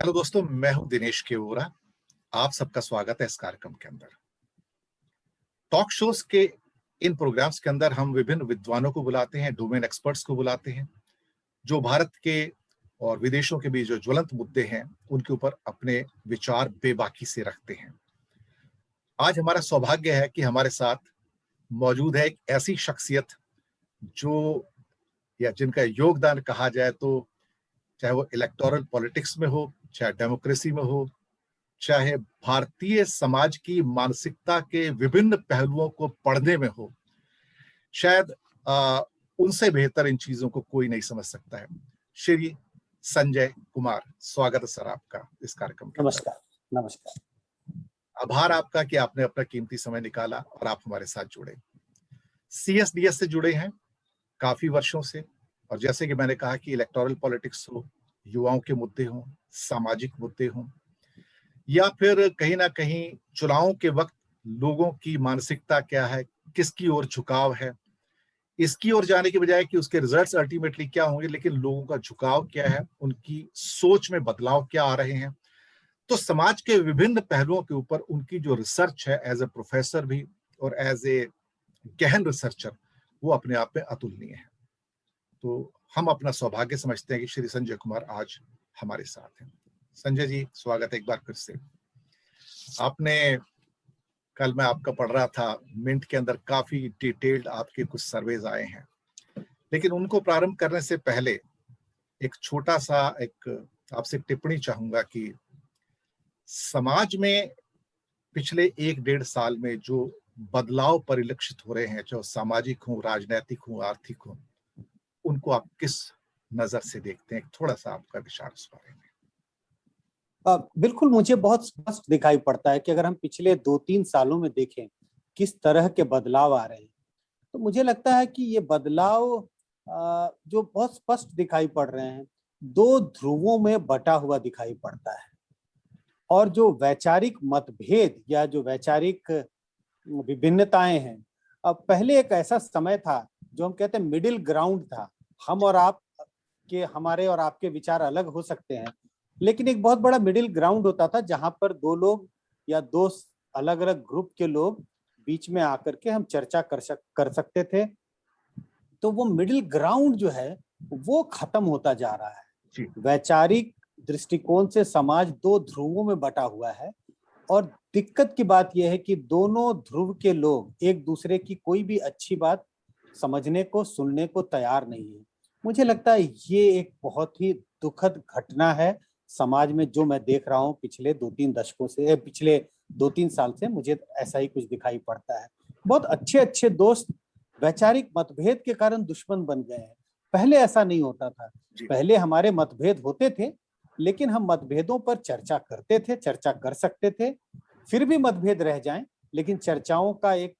Hello दोस्तों, मैं हूं दिनेश केवरा। आप सबका स्वागत है इस कार्यक्रम के अंदर। टॉक शोज के इन प्रोग्राम्स के अंदर हम विभिन्न विद्वानों को बुलाते हैं, डोमेन एक्सपर्ट्स को बुलाते हैं, जो भारत के और विदेशों के बीच जो ज्वलंत मुद्दे हैं उनके ऊपर अपने विचार बेबाकी से रखते हैं। आज हमारा सौभाग्य है कि हमारे साथ मौजूद है एक ऐसी शख्सियत जो या जिनका योगदान कहा जाए तो चाहे वो इलेक्टोरल पॉलिटिक्स में हो, चाहे डेमोक्रेसी में हो, चाहे भारतीय समाज की मानसिकता के विभिन्न पहलुओं को पढ़ने में हो, शायद उनसे बेहतर इन चीजों को कोई नहीं समझ सकता है। श्री संजय कुमार, स्वागत है सर आपका इस कार्यक्रम के। नमस्कार। नमस्कार। आभार आपका कि आपने अपना कीमती समय निकाला और आप हमारे साथ जुड़े। CSDS से जुड़े हैं काफी वर्षों से, और जैसे कि मैंने कहा कि इलेक्टोरल पॉलिटिक्स हो, युवाओं के मुद्दे हों, सामाजिक मुद्दे हों, या फिर कहीं ना कहीं चुनावों के वक्त लोगों की मानसिकता क्या है, किसकी ओर झुकाव है, इसकी ओर जाने के बजाय कि उसके रिजल्ट्स अल्टीमेटली क्या होंगे, लेकिन लोगों का झुकाव क्या है, उनकी सोच में बदलाव क्या आ रहे हैं, तो समाज के विभिन्न पहलुओं के ऊपर उनकी जो रिसर्च है एज ए प्रोफेसर भी और एज ए गहन रिसर्चर, वो अपने आप में अतुलनीय है। तो हम अपना सौभाग्य समझते हैं कि श्री संजय कुमार आज हमारे साथ हैं। संजय जी, स्वागत है एक बार फिर से। आपने, कल मैं आपका पढ़ रहा था, मिंट के अंदर काफी डिटेल्ड आपके कुछ सर्वेज आए हैं, लेकिन उनको प्रारंभ करने से पहले एक छोटा सा आपसे टिप्पणी चाहूंगा कि समाज में पिछले 1-1.5 साल में जो बदलाव परिलक्षित हो रहे हैं, चाहे सामाजिक हो, राजनैतिक हो, आर्थिक हो, उनको आप किस नजर से देखते हैं? थोड़ा सा आपका विचार उस बारे में। बिल्कुल, मुझे बहुत स्पष्ट दिखाई पड़ता है कि अगर हम पिछले 2-3 सालों में देखें किस तरह के बदलाव आ रहे हैं, तो मुझे लगता है कि ये बदलाव जो बहुत स्पष्ट दिखाई पड़ रहे हैं, 2 ध्रुवों में बटा हुआ दिखाई पड़ता है। और जो वैचारिक मतभेद या जो वैचारिक विभिन्नताएं हैं, अब पहले एक ऐसा समय था जो हम कहते हैं मिडिल ग्राउंड था। हम और आप के, हमारे और आपके विचार अलग हो सकते हैं, लेकिन एक बहुत बड़ा मिडिल ग्राउंड होता था जहां पर 2 लोग या 2 अलग अलग ग्रुप के लोग बीच में आकर के हम चर्चा कर सकते थे। तो वो मिडिल ग्राउंड जो है वो खत्म होता जा रहा है। वैचारिक दृष्टिकोण से समाज 2 ध्रुवों में बटा हुआ है, और दिक्कत की बात यह है कि दोनों ध्रुव के लोग एक दूसरे की कोई भी अच्छी बात समझने को, सुनने को तैयार नहीं है। मुझे लगता है ये एक बहुत ही दुखद घटना है समाज में, जो मैं देख रहा हूँ पिछले 2-3 दशकों से, पिछले 2-3 साल से मुझे ऐसा ही कुछ दिखाई पड़ता है। बहुत अच्छे अच्छे दोस्त वैचारिक मतभेद के कारण दुश्मन बन गए हैं। पहले ऐसा नहीं होता था। पहले हमारे मतभेद होते थे, लेकिन हम मतभेदों पर चर्चा करते थे, चर्चा कर सकते थे, फिर भी मतभेद रह जाएं, लेकिन चर्चाओं का एक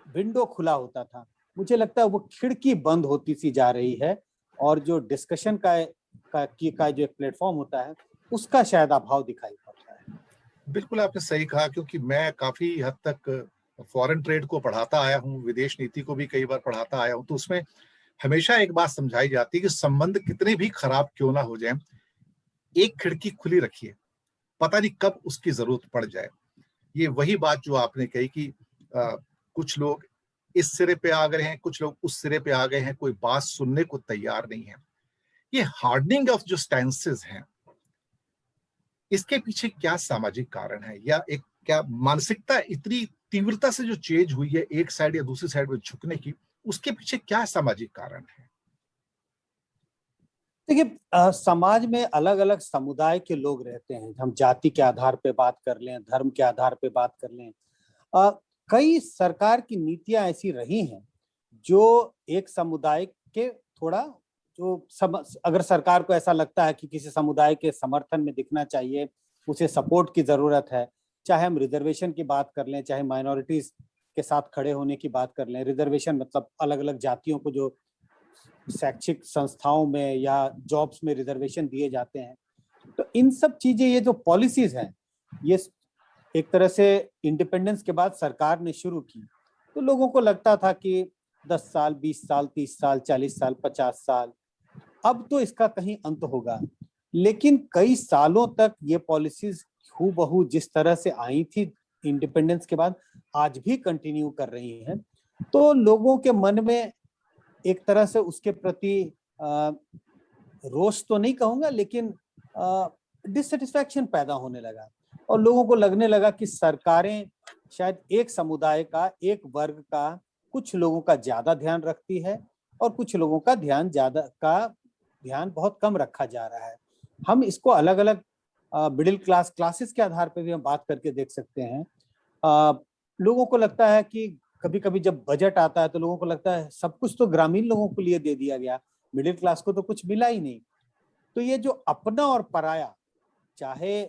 विंडो खुला होता था। मुझे लगता है वो खिड़की बंद होती सी जा रही है, और जो डिस्कशन का जो एक प्लेटफॉर्म होता है उसका शायद अभाव दिखाई पड़ता है। बिल्कुल आपने सही कहा, क्योंकि मैं काफी हद तक फॉरेन ट्रेड को पढ़ाता आया हूँ, विदेश नीति को भी कई बार पढ़ाता आया हूँ, तो उसमें हमेशा एक बात समझाई जाती है कि संबंध कितने भी खराब क्यों ना हो जाए, एक खिड़की खुली रखिए, पता नहीं कब उसकी जरूरत पड़ जाए। ये वही बात जो आपने कही कि कुछ लोग इस सिरे पे आ गए हैं, कुछ लोग उस सिरे पे आ गए हैं, कोई बात सुनने को तैयार नहीं है। ये हार्डनिंग ऑफ जो स्टैंसेस हैं, इसके पीछे क्या सामाजिक कारण है, या एक क्या मानसिकता इतनी तीव्रता से जो चेंज हुई है एक साइड या दूसरी साइड में झुकने की, उसके पीछे क्या सामाजिक कारण है? देखिए, समाज में अलग अलग समुदाय के लोग रहते हैं। हम जाति के आधार पे बात कर लें, धर्म के आधार पे बात कर लें, कई सरकार की नीतियां ऐसी रही हैं जो एक समुदाय के थोड़ा अगर सरकार को ऐसा लगता है कि किसी समुदाय के समर्थन में दिखना चाहिए, उसे सपोर्ट की जरूरत है, चाहे हम रिजर्वेशन की बात कर लें, चाहे माइनॉरिटीज के साथ खड़े होने की बात कर लें। रिजर्वेशन मतलब अलग अलग जातियों को जो शैक्षिक संस्थाओं में या जॉब्स में रिजर्वेशन दिए जाते हैं, तो इन सब चीजें, ये जो पॉलिसीज हैं, ये एक तरह से इंडिपेंडेंस के बाद सरकार ने शुरू की। तो लोगों को लगता था कि 10 साल, 20 साल, 30 साल, 40 साल, 50 साल, अब तो इसका कहीं अंत होगा। लेकिन कई सालों तक ये पॉलिसीज हूबहू जिस तरह से आई थी इंडिपेंडेंस के बाद आज भी कंटिन्यू कर रही हैं, तो लोगों के मन में एक तरह से उसके प्रति रोष तो नहीं कहूंगा, लेकिन डिससेटिस्फैक्शन पैदा होने लगा और लोगों को लगने लगा कि सरकारें शायद एक समुदाय का, एक वर्ग का, कुछ लोगों का ज्यादा ध्यान रखती है और कुछ लोगों का ध्यान बहुत कम रखा जा रहा है। हम इसको अलग अलग मिडिल क्लासेस के आधार पर भी हम बात करके देख सकते हैं। लोगों को लगता है कि कभी कभी जब बजट आता है तो लोगों को लगता है सब कुछ तो ग्रामीण लोगों के लिए दे दिया गया, मिडिल क्लास को तो कुछ मिला ही नहीं। तो ये जो अपना और पराया, चाहे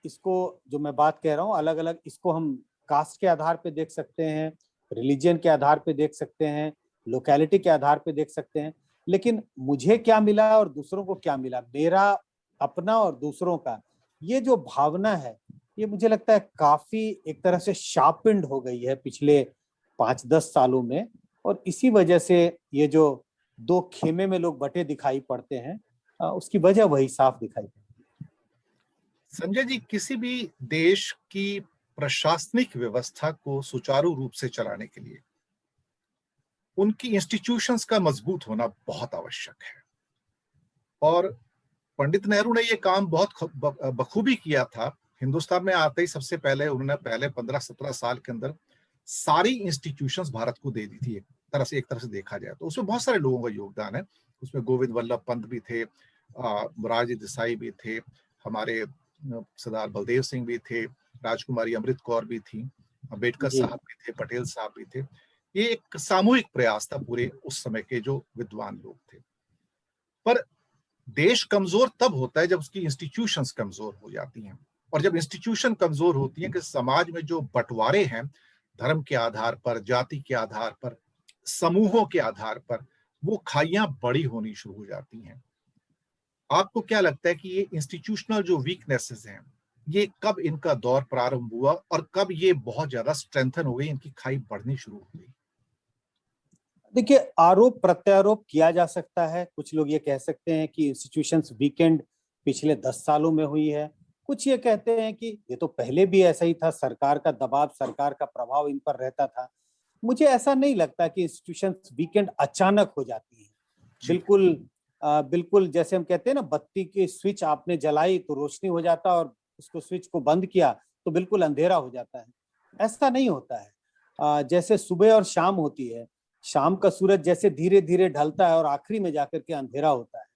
इसको जो मैं बात कह रहा हूँ अलग अलग, इसको हम कास्ट के आधार पे देख सकते हैं, रिलीजन के आधार पे देख सकते हैं, लोकेलिटी के आधार पे देख सकते हैं, लेकिन मुझे क्या मिला और दूसरों को क्या मिला, मेरा अपना और दूसरों का, ये जो भावना है ये मुझे लगता है काफी एक तरह से शार्पेंड हो गई है पिछले 5-10 सालों में। और इसी वजह से ये जो दो खेमे में लोग बटे दिखाई पड़ते हैं, उसकी वजह वही साफ दिखाई पड़ती है। संजय जी, किसी भी देश की प्रशासनिक व्यवस्था को सुचारू रूप से चलाने के लिए उनकी इंस्टीट्यूशंस का मजबूत होना बहुत आवश्यक है। और पंडित नेहरू ने यह काम बहुत बखूबी किया था। हिंदुस्तान में आते ही सबसे पहले उन्होंने पहले 15-17 साल के अंदर सारी इंस्टीट्यूशंस भारत को दे दी थी। एक तरह से देखा जाए तो उसमें बहुत सारे लोगों का योगदान है। उसमें गोविंद वल्लभ पंत भी थे, मोरारजी देसाई भी थे, हमारे सरदार बलदेव सिंह भी थे, राजकुमारी अमृत कौर भी थी, अम्बेडकर साहब भी थे, पटेल साहब भी थे। ये एक सामूहिक प्रयास था पूरे उस समय के जो विद्वान लोग थे। पर देश कमजोर तब होता है जब उसकी इंस्टीट्यूशंस कमजोर हो जाती हैं। और जब इंस्टीट्यूशन कमजोर होती हैं कि समाज में जो बंटवारे हैं धर्म के आधार पर, जाति के आधार पर, समूहों के आधार पर, वो खाइयां बड़ी होनी शुरू हो जाती हैं। आपको क्या लगता है कि ये इंस्टीट्यूशनल जो वीकनेसेस हैं, ये कब इनका दौर प्रारंभ हुआ और कब ये बहुत ज्यादा स्ट्रेंथन हो गई, इनकी खाई बढ़नी शुरू हो गई? देखिए, आरोप प्रत्यारोप किया जा सकता है। कुछ लोग ये कह सकते हैं कि इंस्टीट्यूशंस वीकेंड पिछले 10 सालों में हुई है। कुछ ये कहते हैं कि ये तो पहले भी ऐसा ही था, सरकार का दबाव, सरकार का प्रभाव इन पर रहता था। मुझे ऐसा नहीं लगता कि इंस्टीट्यूशंस वीकेंड अचानक हो जाती है। बिल्कुल जैसे हम कहते हैं ना, बत्ती की स्विच आपने जलाई तो रोशनी हो जाता और उसको स्विच को बंद किया तो बिल्कुल अंधेरा हो जाता है। ऐसा नहीं होता है। जैसे सुबह और शाम होती है, शाम का सूरज जैसे धीरे धीरे ढलता है और आखिरी में जाकर के अंधेरा होता है।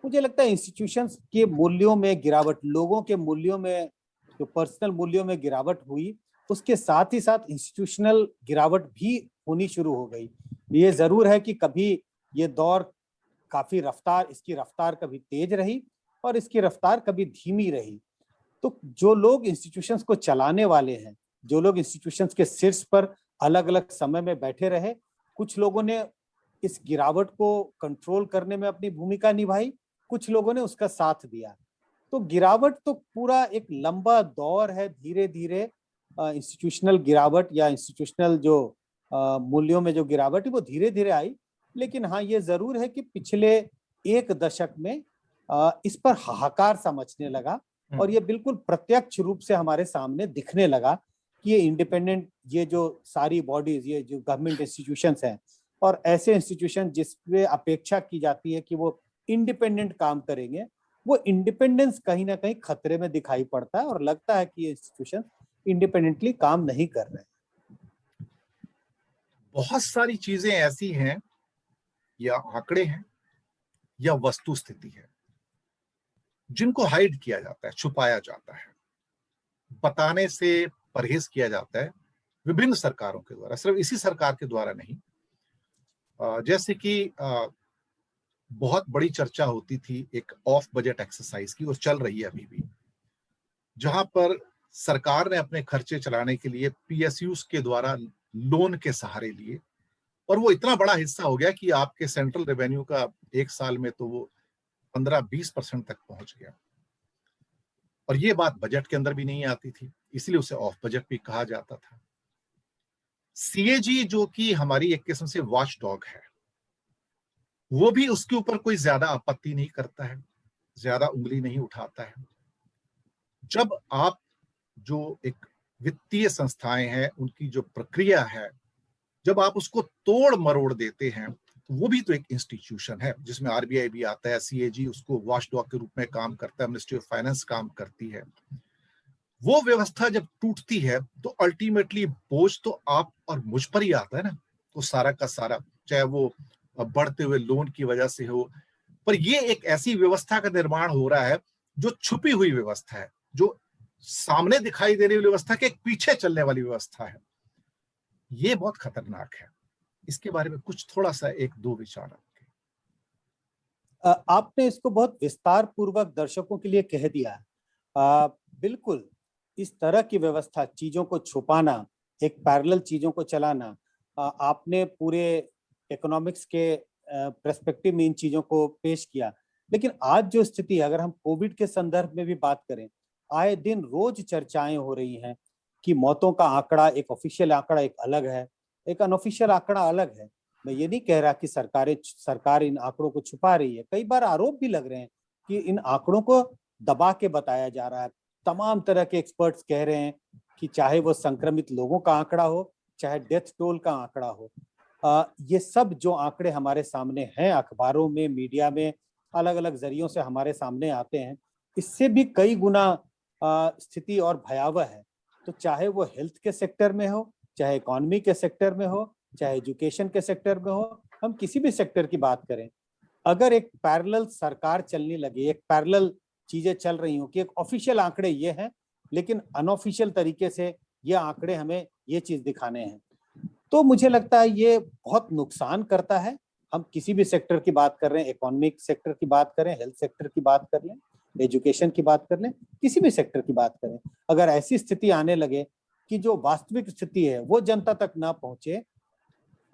मुझे लगता है इंस्टीट्यूशंस के मूल्यों में गिरावट, लोगों के मूल्यों में, जो पर्सनल मूल्यों में गिरावट हुई, उसके साथ ही साथ इंस्टीट्यूशनल गिरावट भी होनी शुरू हो गई। ये जरूर है कि कभी ये दौर इसकी रफ्तार कभी तेज रही और इसकी रफ्तार कभी धीमी रही। तो जो लोग इंस्टीट्यूशंस को चलाने वाले हैं, जो लोग इंस्टीट्यूशंस के शीर्ष पर अलग अलग समय में बैठे रहे, कुछ लोगों ने इस गिरावट को कंट्रोल करने में अपनी भूमिका निभाई, कुछ लोगों ने उसका साथ दिया। तो गिरावट तो पूरा एक लंबा दौर है। धीरे धीरे इंस्टीट्यूशनल गिरावट या इंस्टीट्यूशनल जो मूल्यों में जो गिरावट है वो धीरे धीरे आई। लेकिन हाँ, ये जरूर है कि पिछले एक दशक में इस पर हाहाकार सा मचने लगा और ये बिल्कुल प्रत्यक्ष रूप से हमारे सामने दिखने लगा कि ये इंडिपेंडेंट, ये जो सारी बॉडीज, ये जो गवर्नमेंट इंस्टीट्यूशंस हैं और ऐसे इंस्टीट्यूशन जिसपे अपेक्षा की जाती है कि वो इंडिपेंडेंट काम करेंगे, वो इंडिपेंडेंस कहीं ना कहीं खतरे में दिखाई पड़ता है और लगता है कि ये इंस्टीट्यूशन इंडिपेंडेंटली काम नहीं कर रहे हैं। बहुत सारी चीजें ऐसी हैं या आंकड़े हैं या वस्तु स्थिति है जिनको हाइड किया जाता है, छुपाया जाता है, बताने से परहेज किया जाता है विभिन्न सरकारों के द्वारा, सिर्फ इसी सरकार के द्वारा नहीं। जैसे कि बहुत बड़ी चर्चा होती थी एक ऑफ बजट एक्सरसाइज की, और चल रही है अभी भी, जहां पर सरकार ने अपने खर्चे चलाने के लिए पीएसयूज के द्वारा लोन के सहारे लिए, और वो इतना बड़ा हिस्सा हो गया कि आपके सेंट्रल रेवेन्यू का एक साल में तो वो 15-20% तक पहुंच गया। और ये बात बजट के अंदर भी नहीं आती थी, इसलिए उसे ऑफ बजट भी कहा जाता था। सीएजी, जो कि हमारी एक किस्म से वॉच डॉग है, वो भी उसके ऊपर कोई ज्यादा आपत्ति नहीं करता है। ज्यादा उंगली नहीं उठाता है। जब आप जो एक वित्तीय संस्थाएं हैं उनकी जो प्रक्रिया है, जब आप उसको तोड़ मरोड़ देते हैं, तो वो भी तो एक इंस्टीट्यूशन है जिसमें आरबीआई भी आता है, सीएजी उसको वॉचडॉग के रूप में काम करता है, मिनिस्ट्री ऑफ फाइनेंस काम करती है। वो व्यवस्था जब टूटती है तो अल्टीमेटली बोझ तो आप और मुझ पर ही आता है ना, तो सारा का सारा, चाहे वो बढ़ते हुए लोन की वजह से हो, पर ये एक ऐसी व्यवस्था का निर्माण हो रहा है जो छुपी हुई व्यवस्था है, जो सामने दिखाई दे रही व्यवस्था के पीछे चलने वाली व्यवस्था है। ये बहुत खतरनाक है। इसके बारे में कुछ थोड़ा सा एक दो विचार आपके। आपने इसको बहुत विस्तार पूर्वक दर्शकों के लिए कह दिया। बिल्कुल इस तरह की व्यवस्था, चीजों को छुपाना, एक पैरेलल चीजों को चलाना, आपने पूरे इकोनॉमिक्स के पर्सपेक्टिव में इन चीजों को पेश किया। लेकिन आज जो स्थिति, अगर हम कोविड के संदर्भ में भी बात करें, आए दिन रोज चर्चाएं हो रही हैं कि मौतों का आंकड़ा, एक ऑफिशियल आंकड़ा एक अलग है, एक अनऑफिशियल आंकड़ा अलग है। मैं ये नहीं कह रहा कि सरकार इन आंकड़ों को छुपा रही है। कई बार आरोप भी लग रहे हैं कि इन आंकड़ों को दबा के बताया जा रहा है। तमाम तरह के एक्सपर्ट्स कह रहे हैं कि चाहे वो संक्रमित लोगों का आंकड़ा हो, चाहे डेथ टोल का आंकड़ा हो, ये सब जो आंकड़े हमारे सामने हैं, अखबारों में, मीडिया में, अलग अलग जरियों से हमारे सामने आते हैं, इससे भी कई गुना स्थिति और भयावह है। तो चाहे वो हेल्थ के सेक्टर में हो, चाहे इकोनॉमी के सेक्टर में हो, चाहे एजुकेशन के सेक्टर में हो, हम किसी भी सेक्टर की बात करें, अगर एक पैरेलल सरकार चलने लगे, एक पैरेलल चीजें चल रही हो कि एक ऑफिशियल आंकड़े ये हैं, लेकिन अनऑफिशियल तरीके से ये आंकड़े हमें ये चीज दिखाने हैं, तो मुझे लगता है ये बहुत नुकसान करता है। हम किसी भी सेक्टर की बात कर रहे हैं, इकोनॉमिक सेक्टर की बात करें, हेल्थ सेक्टर की बात कर लें, एजुकेशन की बात कर लें, किसी भी सेक्टर की बात करें, अगर ऐसी स्थिति आने लगे कि जो वास्तविक स्थिति है वो जनता तक ना पहुंचे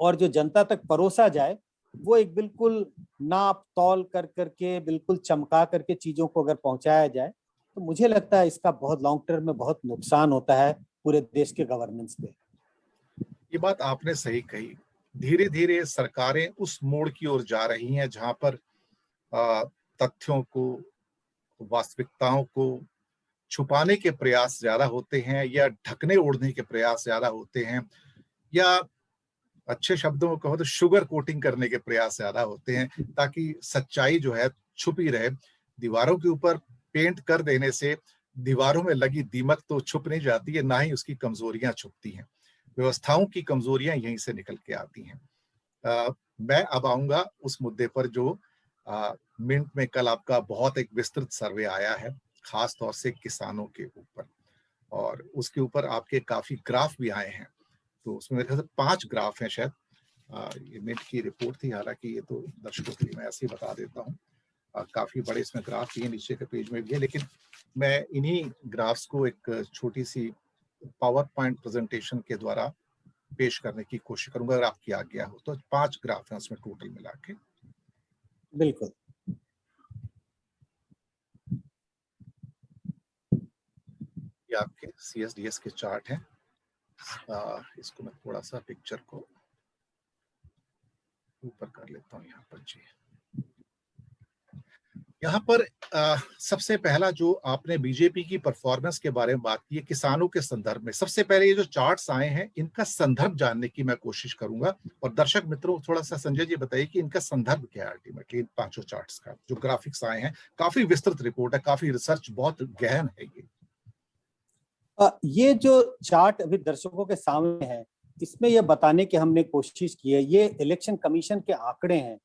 और जो जनता तक परोसा जाए वो एक बिल्कुल नाप तौल कर करके, बिल्कुल चमका करके चीजों को अगर पहुंचाया जाए, तो मुझे लगता है इसका बहुत लॉन्ग टर्म में बहुत नुकसान होता है पूरे देश के गवर्नेंस पे। ये बात आपने सही कही। धीरे धीरे सरकारें उस मोड़ की ओर जा रही हैं जहां पर तथ्यों को, वास्तविकताओं को छुपाने के प्रयास ज्यादा होते हैं, या ढकने ओढ़ने के प्रयास ज्यादा होते हैं, या अच्छे शब्दों में कहो तो शुगर कोटिंग करने के प्रयास ज्यादा होते हैं, ताकि सच्चाई जो है छुपी रहे। दीवारों के ऊपर पेंट कर देने से दीवारों में लगी दीमक तो छुप नहीं जाती है, ना ही उसकी कमजोरियां छुपती हैं। व्यवस्थाओं की कमजोरियां यहीं से निकल के आती हैं। मैं अब आऊंगा उस मुद्दे पर जो मिंट में कल आपका बहुत एक विस्तृत सर्वे आया है, खास तौर से किसानों के ऊपर, और उसके ऊपर आपके काफी ग्राफ भी आए हैं। तो उसमें मेरे ख्याल से 5 ग्राफ हैं शायद। ये मिंट की रिपोर्ट थी, हालांकि ये तो दर्शकों के लिए मैं ऐसे ही बता देता हूँ। काफी बड़े इसमें ग्राफ भी हैं, नीचे के पेज में भी है, लेकिन मैं इन्हीं ग्राफ्स को एक छोटी सी पावर पॉइंट प्रेजेंटेशन के द्वारा पेश करने की कोशिश करूंगा, अगर आपकी आज्ञा हो तो। 5 ग्राफ हैं उसमें टोटल मिला के। बिल्कुल। ये आपके CSDS के चार्ट हैं। इसको मैं थोड़ा सा पिक्चर को ऊपर कर लेता हूँ यहाँ पर जी। यहाँ पर सबसे पहला जो आपने बीजेपी की परफॉर्मेंस के बारे में बात की है किसानों के संदर्भ में, सबसे पहले ये जो चार्ट्स आए हैं इनका संदर्भ जानने की मैं कोशिश करूंगा। और दर्शक मित्रों थोड़ा सा संजय जी बताइए कि इनका संदर्भ क्या है अल्टीमेटली, इन 5 चार्ट्स का जो ग्राफिक्स आए हैं। काफी विस्तृत रिपोर्ट है, काफी रिसर्च, बहुत गहन है ये जो चार्ट अभी दर्शकों के सामने है, इसमें यह बताने की हमने कोशिश की है, ये इलेक्शन कमीशन के आंकड़े हैं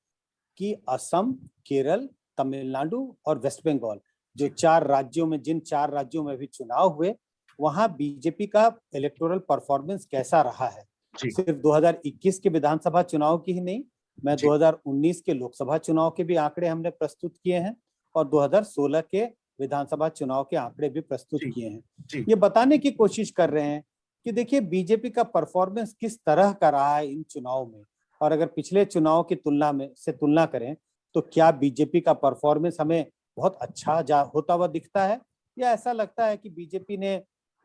कि असम, केरल, तमिलनाडु और वेस्ट बंगाल, जो 4 राज्यों में, जिन 4 राज्यों में भी चुनाव हुए, वहां बीजेपी का इलेक्टोरल परफॉर्मेंस कैसा रहा है। सिर्फ 2021 के विधानसभा चुनाव की ही नहीं, मैं 2019 के लोकसभा चुनाव के भी आंकड़े हमने प्रस्तुत किए हैं और 2016 के विधानसभा चुनाव के आंकड़े भी प्रस्तुत किए हैं। ये बताने की कोशिश कर रहे हैं कि देखिए बीजेपी का परफॉर्मेंस किस तरह का रहा है इन चुनाव में, और अगर पिछले चुनाव की तुलना करें तो क्या बीजेपी का परफॉर्मेंस हमें बहुत अच्छा होता हुआ दिखता है, या ऐसा लगता है कि बीजेपी ने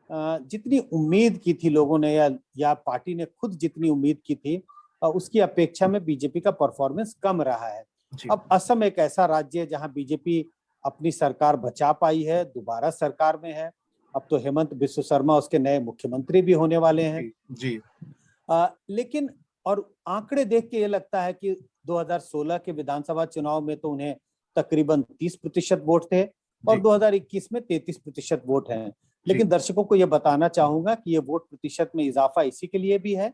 जितनी उम्मीद की थी लोगों ने, या पार्टी ने खुद जितनी उम्मीद की थी उसकी अपेक्षा में बीजेपी का परफॉर्मेंस कम रहा है। अब असम एक ऐसा राज्य है जहां बीजेपी अपनी सरकार बचा पाई है, दोबारा सरकार में है। अब तो हेमंत बिस्व शर्मा उसके नए मुख्यमंत्री भी होने वाले हैं। जी। लेकिन और आंकड़े देख के ये लगता है कि 2016 के विधानसभा चुनाव में तो उन्हें तकरीबन 30% वोट थे और 2021 में 33% वोट हैं। लेकिन दर्शकों को ये बताना चाहूंगा कि ये वोट प्रतिशत में इजाफा इसी के लिए भी है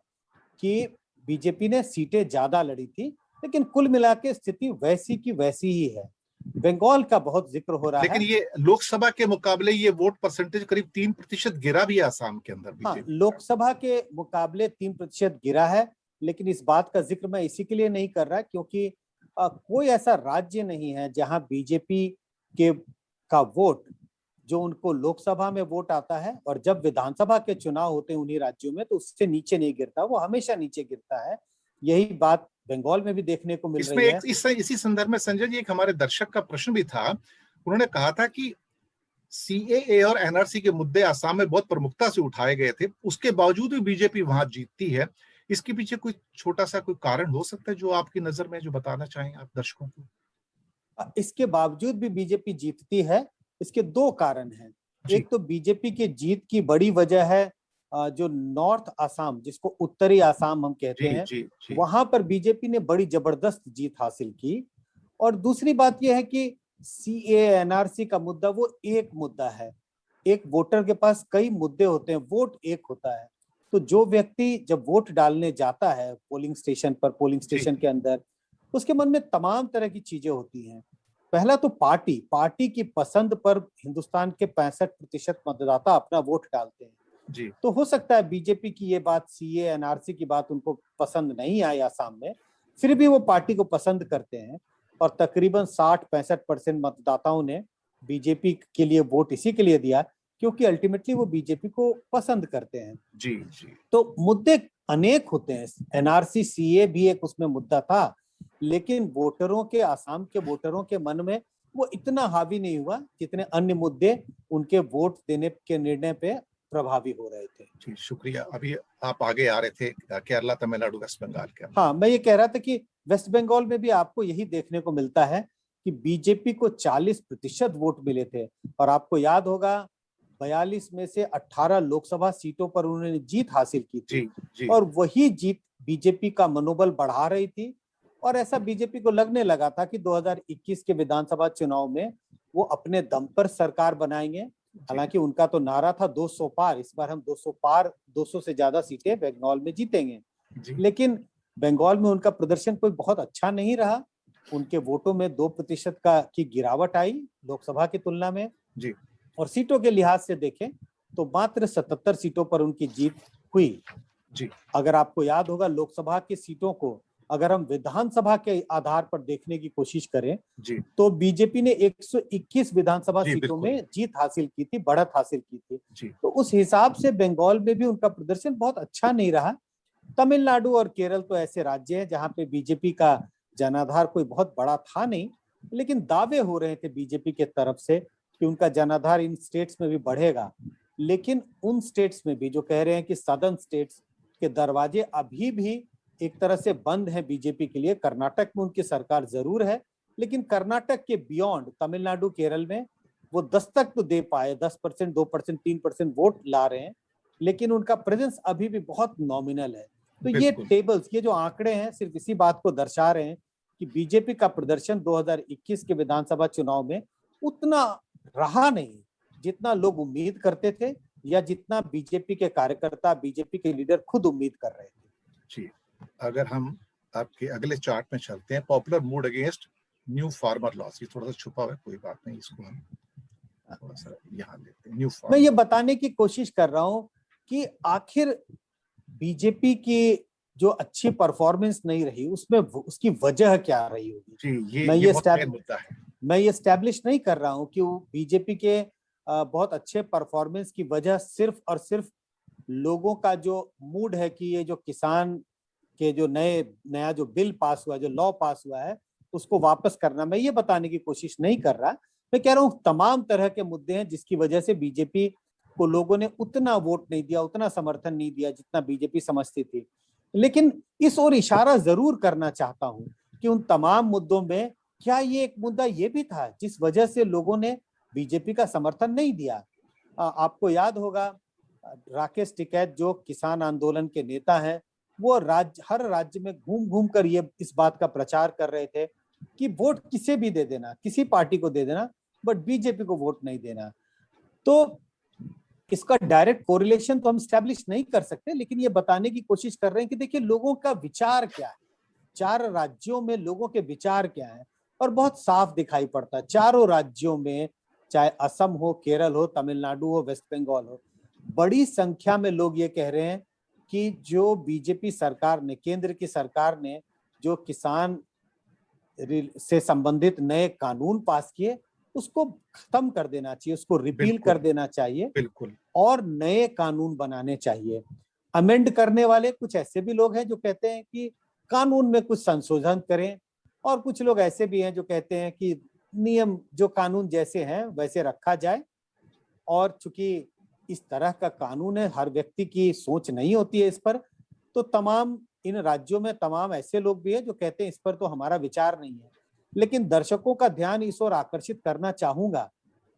कि बीजेपी ने सीटें ज्यादा लड़ी थी, लेकिन कुल मिला के स्थिति वैसी की वैसी ही है। बंगाल का बहुत जिक्र हो रहा है, लेकिन ये लोकसभा के मुकाबले ये वोट परसेंटेज करीब 3% गिरा भी है आसाम के अंदर हाँ, बीजेपी। लोकसभा के मुकाबले 3% गिरा है। लेकिन इस बात का जिक्र मैं इसी के लिए नहीं कर रहा क्योंकि कोई ऐसा राज्य नहीं है जहां बीजेपी के का वोट जो उनको लोकसभा में वोट आता है और जब विधानसभा के चुनाव होते हैं उन्हीं राज्यों में तो उससे नीचे नहीं गिरता, वो हमेशा नीचे गिरता है। यही बात बंगाल में भी देखने को मिल रही है। इसी संदर्भ में संजय जी, एक हमारे दर्शक का प्रश्न भी था। उन्होंने कहा था कि सीएए और एनआरसी के मुद्दे आसाम में बहुत प्रमुखता से उठाए गए थे, उसके बावजूद भी बीजेपी वहां जीतती है। इसके पीछे कोई छोटा सा कोई कारण हो सकता है जो आपकी नजर में जो बताना चाहें आप दर्शकों को? इसके बावजूद भी बीजेपी जीतती है, इसके दो कारण हैं। एक तो बीजेपी की जीत की बड़ी वजह है जो नॉर्थ आसाम, जिसको उत्तरी आसाम हम कहते हैं, वहां पर बीजेपी ने बड़ी जबरदस्त जीत हासिल की। और दूसरी बात यह है कि सीए एनआरसी का मुद्दा वो एक मुद्दा है, एक वोटर के पास कई मुद्दे होते हैं, वोट एक होता है। तो जो व्यक्ति जब वोट डालने जाता है पोलिंग स्टेशन पर, पोलिंग स्टेशन के अंदर, उसके मन में तमाम तरह की चीजें होती हैं। पहला तो पार्टी की पसंद पर हिंदुस्तान के 65% मतदाता अपना वोट डालते हैं जी। तो हो सकता है बीजेपी की ये बात, सीए एनआरसी की बात उनको पसंद नहीं आई आसाम में, फिर भी वो पार्टी को पसंद करते हैं और तकरीबन 60-65% मतदाताओं ने बीजेपी के लिए वोट इसी के लिए दिया क्योंकि अल्टीमेटली वो बीजेपी को पसंद करते हैं। जी। तो मुद्दे अनेक होते हैं, एनआरसी सीए भी एक उसमें मुद्दा था, लेकिन वोटरों के, आसाम के वोटरों के मन में वो इतना हावी नहीं हुआ जितने अन्य मुद्दे उनके वोट देने के निर्णय पे प्रभावी हो रहे थे। जी, शुक्रिया। अभी आप आगे आ रहे थे केरला, तमिलनाडु, वेस्ट बंगाल के। हाँ, मैं ये कह रहा था कि वेस्ट बंगाल में भी आपको यही देखने को मिलता है कि बीजेपी को 40% वोट मिले थे और आपको याद होगा 42 में से 18 लोकसभा सीटों पर उन्होंने जीत हासिल की थी। जी। और वही जीत बीजेपी का मनोबल बढ़ा रही थी और ऐसा बीजेपी को लगने लगा था कि 2021 के विधानसभा चुनाव में वो अपने दम पर सरकार बनाएंगे। हालांकि उनका तो नारा था 200 पार, इस बार हम 200 पार, 200 से ज्यादा सीटें बंगाल में जीतेंगे। लेकिन बंगाल में उनका प्रदर्शन कोई बहुत अच्छा नहीं रहा, उनके वोटों में 2% की गिरावट आई लोकसभा की तुलना में जी। और सीटों के लिहाज से देखें तो मात्र 77 सीटों पर उनकी जीत हुई जी। अगर आपको याद होगा लोकसभा की सीटों को अगर हम विधानसभा के आधार पर देखने की कोशिश करें तो बीजेपी ने 121 विधानसभा सीटों में जीत हासिल की थी, बढ़त हासिल की थी। तो उस हिसाब से बंगाल में भी उनका प्रदर्शन बहुत अच्छा नहीं रहा। तमिलनाडु और केरल तो ऐसे राज्य हैं जहां पे बीजेपी का जनाधार कोई बहुत बड़ा था नहीं, लेकिन दावे हो रहे थे बीजेपी के तरफ से कि उनका जनाधार इन स्टेट्स में भी बढ़ेगा। लेकिन उन स्टेट्स में भी जो कह रहे हैं कि सदर्न स्टेट्स के दरवाजे अभी भी एक तरह से बंद है बीजेपी के लिए। कर्नाटक में उनकी सरकार जरूर है, लेकिन कर्नाटक के बियॉन्ड तमिलनाडु, केरल में वो दस्तक तो दे पाए, 10%, 2%, 3% वोट ला रहे हैं, लेकिन उनका प्रेजेंस अभी भी बहुत नॉमिनल है। तो ये टेबल्स, ये जो आंकड़े हैं सिर्फ इसी बात को दर्शा रहे हैं कि बीजेपी का प्रदर्शन 2021 के विधानसभा चुनाव में उतना रहा नहीं जितना लोग उम्मीद करते थे या जितना बीजेपी के कार्यकर्ता, बीजेपी के लीडर खुद उम्मीद कर रहे थे। जी। अगर हम आपके अगले चार्ट में चलते हैं, popular mood against new farmer loss, ये थोड़ा सा छुपा हुआ है, कोई बात नहीं, इसको हम थोड़ा सा यहाँ लेते हैं। न्यू फार्मर, मैं ये बताने की कोशिश कर रहा हूं कि आखिर बीजेपी की जो अच्छी परफॉर्मेंस नहीं रही उसमें उसकी वजह क्या रही होगी। मैं ये एस्टैब्लिश नहीं कर रहा हूं कि बीजेपी के बहुत अच्छे परफॉर्मेंस की वजह सिर्फ और सिर्फ लोगों का जो मूड है कि ये जो किसान के जो नया जो बिल पास हुआ, जो लॉ पास हुआ है, उसको वापस करना, मैं ये बताने की कोशिश नहीं कर रहा। मैं कह रहा हूँ तमाम तरह के मुद्दे हैं जिसकी वजह से बीजेपी को लोगों ने उतना वोट नहीं दिया, उतना समर्थन नहीं दिया जितना बीजेपी समझती थी। लेकिन इस ओर इशारा जरूर करना चाहता हूं कि उन तमाम मुद्दों में क्या ये एक मुद्दा ये भी था जिस वजह से लोगों ने बीजेपी का समर्थन नहीं दिया? आपको याद होगा राकेश टिकैत जो किसान आंदोलन के नेता हैं, वो हर राज्य में घूम घूम कर ये इस बात का प्रचार कर रहे थे कि वोट किसे भी दे देना, किसी पार्टी को दे देना, बट बीजेपी को वोट नहीं देना। तो इसका डायरेक्ट कोरिलेशन तो हम स्टैब्लिश नहीं कर सकते, लेकिन ये बताने की कोशिश कर रहे हैं कि देखिए लोगों का विचार क्या है, 4 राज्यों में लोगों के विचार क्या है, और बहुत साफ दिखाई पड़ता है। चारों राज्यों में, चाहे असम हो, केरल हो, तमिलनाडु हो, वेस्ट बंगाल हो, बड़ी संख्या में लोग ये कह रहे हैं कि जो बीजेपी सरकार ने, केंद्र की सरकार ने जो किसान से संबंधित नए कानून पास किए, उसको खत्म कर देना चाहिए, उसको रिपील कर देना चाहिए, बिल्कुल, और नए कानून बनाने चाहिए। अमेंड करने वाले कुछ ऐसे भी लोग हैं जो कहते हैं कि कानून में कुछ संशोधन करें, और कुछ लोग ऐसे भी हैं जो कहते हैं कि नियम, जो कानून जैसे हैं वैसे रखा जाए। और चूंकि इस तरह का कानून है, हर व्यक्ति की सोच नहीं होती है इस पर, तो तमाम इन राज्यों में तमाम ऐसे लोग भी हैं जो कहते हैं इस पर तो हमारा विचार नहीं है। लेकिन दर्शकों का ध्यान इस ओर आकर्षित करना चाहूंगा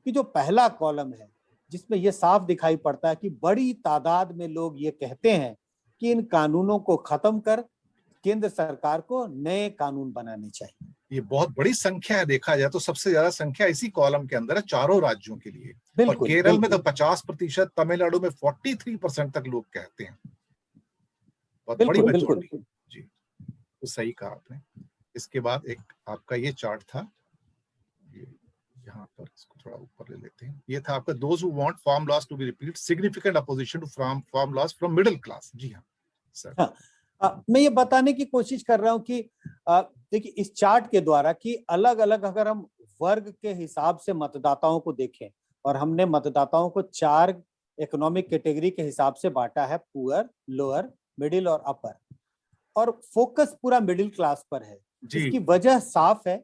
कि जो पहला कॉलम है, जिसमें यह साफ दिखाई पड़ता है कि बड़ी तादाद में लोग ये कहते हैं कि इन कानूनों को खत्म कर केंद्र सरकार को नए कानून बनाने चाहिए। ये बहुत बड़ी संख्या है, देखा जाए तो सबसे ज्यादा संख्या इसी कॉलम के अंदर है, चारों राज्यों के लिए। और बिल्कुल, केरल में तो बिल्कुल, 50%, तमिलनाडु में 43% तक लोग कहते हैं। बहुत बड़ी बिल्कुल, बिल्कुल। मेजोरिटी। जी, तो सही कहा आपने। इसके बाद एक आपका ये चार्ट था, ये यहाँ पर इसको थोड़ा ऊपर ले लेते हैं। ये था आपका those who want farm laws to be repealed, significant opposition to farm laws from middle class. जी हाँ सर। हाँ, मैं ये बताने की कोशिश कर रहा हूँ कि देखिए इस चार्ट के द्वारा कि अलग अलग अगर हम वर्ग के हिसाब से मतदाताओं को देखें, और हमने मतदाताओं को 4 इकोनॉमिक कैटेगरी के हिसाब से बांटा है, पुअर, लोअर, मिडिल और अपर, और फोकस पूरा मिडिल क्लास पर है। इसकी वजह साफ है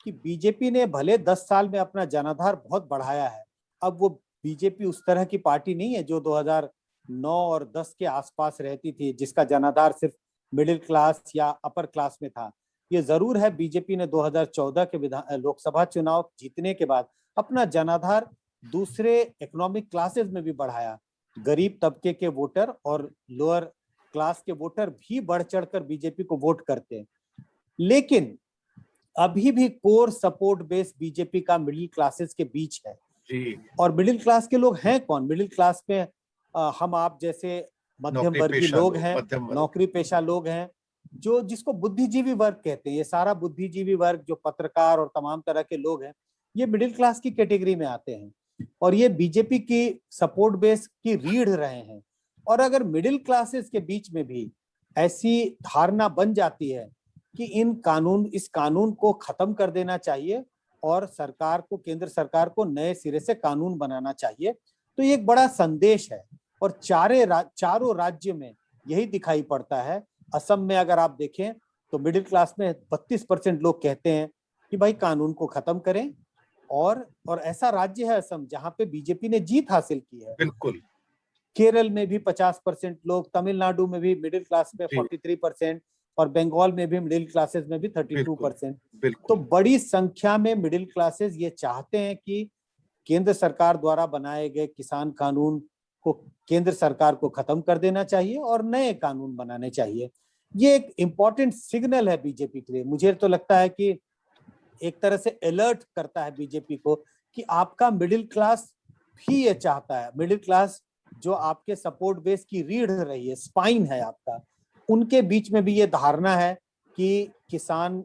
कि बीजेपी ने भले 10 साल में अपना जनाधार बहुत बढ़ाया है। अब वो बीजेपी उस तरह की पार्टी नहीं है जो 2009 और 10 के आसपास रहती थी, जिसका जनाधार सिर्फ मिडिल क्लास या अपर क्लास में था। ये जरूर है, बीजेपी ने 2014 के लोकसभा चुनाव जीतने के बाद अपना जनाधार दूसरे इकोनॉमिक क्लासेस में भी बढ़ाया। गरीब तबके के वोटर और लोअर क्लास के वोटर भी बढ़ चढ़कर बीजेपी को वोट करते हैं, लेकिन अभी भी कोर सपोर्ट बेस बीजेपी का मिडिल क्लासेस के बीच है। जी। और मिडिल क्लास के लोग हैं कौन? मिडिल क्लास में हम आप जैसे मध्यम वर्गीय लोग हैं, नौकरी पेशा लोग हैं, जो जिसको बुद्धिजीवी वर्ग कहते हैं। ये सारा बुद्धिजीवी वर्ग जो पत्रकार और तमाम तरह के लोग हैं, ये मिडिल क्लास की कैटेगरी में आते हैं, और ये बीजेपी की सपोर्ट बेस की रीढ़ रहे हैं। और अगर मिडिल क्लासेस के बीच में भी ऐसी धारणा बन जाती है कि इस कानून को खत्म कर देना चाहिए और सरकार को, केंद्र सरकार को नए सिरे से कानून बनाना चाहिए, तो ये एक बड़ा संदेश है। और चारों राज्य में यही दिखाई पड़ता है। असम में अगर आप देखें तो मिडिल क्लास में 32% लोग कहते हैं कि भाई कानून को खत्म करें, और ऐसा राज्य है असम जहां पे बीजेपी ने जीत हासिल की है। बिल्कुल। केरल में भी 50% लोग, तमिलनाडु में भी मिडिल क्लास में 43%, और बंगाल में भी मिडिल क्लासेस में भी 32%। तो बड़ी संख्या में मिडिल क्लासेस ये चाहते हैं कि केंद्र सरकार द्वारा बनाए गए किसान कानून को केंद्र सरकार को खत्म कर देना चाहिए और नए कानून बनाने चाहिए। ये एक इंपॉर्टेंट सिग्नल है बीजेपी के लिए। मुझे तो लगता है कि एक तरह से अलर्ट करता है बीजेपी को कि आपका मिडिल क्लास भी ये चाहता है। मिडिल क्लास जो आपके सपोर्ट बेस की रीढ़ रही है, स्पाइन है आपका, उनके बीच में भी ये धारणा है कि किसान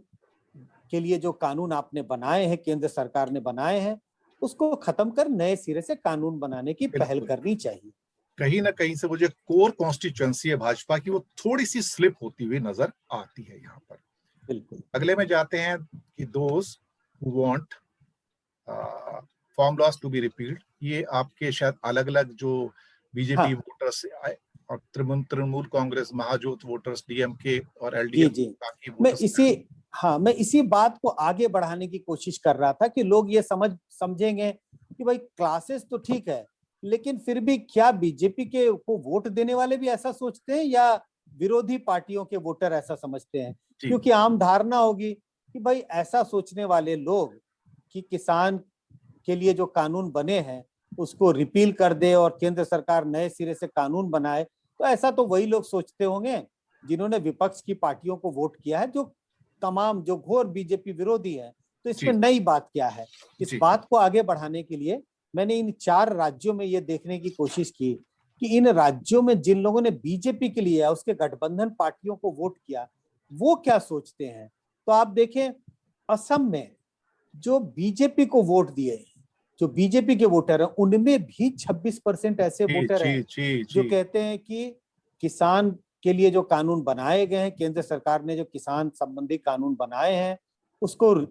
के लिए जो कानून आपने बनाए हैं, केंद्र सरकार ने बनाए हैं, उसको खत्म कर नए सिरे से कानून बनाने की पहल करनी चाहिए। कहीं ना कहीं से मुझे कोर कॉन्स्टिट्यूएंसी है भाजपा की, वो थोड़ी सी स्लिप होती हुई नजर आती है यहाँ पर। बिल्कुल। अगले में जाते हैं कि those who want farm laws to be repealed. ये आपके शायद अलग अलग जो बीजेपी वोटर्स आए, और तृणमूल कांग्रेस, महाजोत वोटर्स, डीएमके और एलडीएफ बाकी वोटर्स। मैं इसी बात को आगे बढ़ाने की कोशिश कर रहा था कि लोग ये समझेंगे कि भाई क्लासेस तो ठीक है, लेकिन फिर भी क्या बीजेपी के को वोट देने वाले भी ऐसा सोचते हैं या विरोधी पार्टियों के वोटर ऐसा समझते हैं? क्योंकि आम धारणा होगी कि भाई ऐसा सोचने वाले लोग कि किसान के लिए जो कानून बने हैं उसको रिपील कर दे और केंद्र सरकार नए सिरे से कानून बनाए, तो ऐसा तो वही लोग सोचते होंगे जिन्होंने विपक्ष की पार्टियों को वोट किया है, जो तमाम जो घोर बीजेपी विरोधी है। तो इसमें जी नई बात क्या है? इस जी बात को आगे बढ़ाने के लिए मैंने इन 4 राज्यों में ये देखने की कोशिश की कि इन राज्यों में जिन लोगों ने बीजेपी के लिए या उसके गठबंधन पार्टियों को वोट किया, वो क्या सोचते हैं। तो आप देखें, असम में जो बीजेपी को वोट दिए, जो बीजेपी के वोटर हैं, उनमें भी 26% ऐसे जी वोटर जी हैं जी जो जी कहते हैं कि किसान के लिए जो कानून बनाए गए हैं, केंद्र सरकार ने जो किसान संबंधी कानून बनाए हैं, उसको